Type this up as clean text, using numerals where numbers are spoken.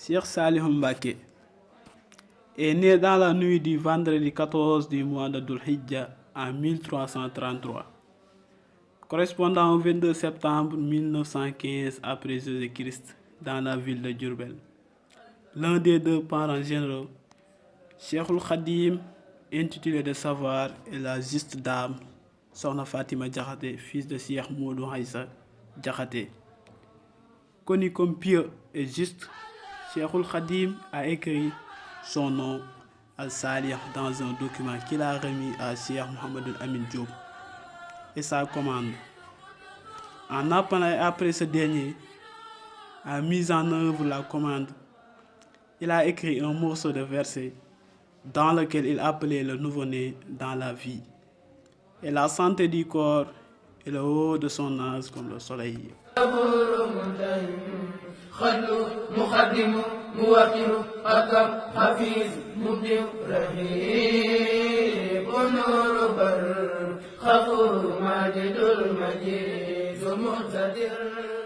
Cheikh Salihou Mbacké est né dans la nuit du vendredi 14 du mois de Dhul Hijja en 1333, correspondant au 22 septembre 1915 après Jésus-Christ dans la ville de Diourbel. L'un des deux parents généraux, Cheikhoul Khadim, intitulé de savoir, et la juste dame, Sokhna Fatima Diakhaté, fils de Cheikh Modou Aïssa Diakhaté. Connu comme pieux et juste, Cheikhoul Khadim a écrit son nom Al-Salih dans un document qu'il a remis à Cheikh Mouhamadoul Amin Diop et sa commande. En appelant après ce dernier a mis en œuvre la commande, il a écrit un morceau de verset dans lequel il appelait le nouveau-né dans la vie et la santé du corps et le haut de son âge comme le soleil. خفور ماجد المجيد المقتدر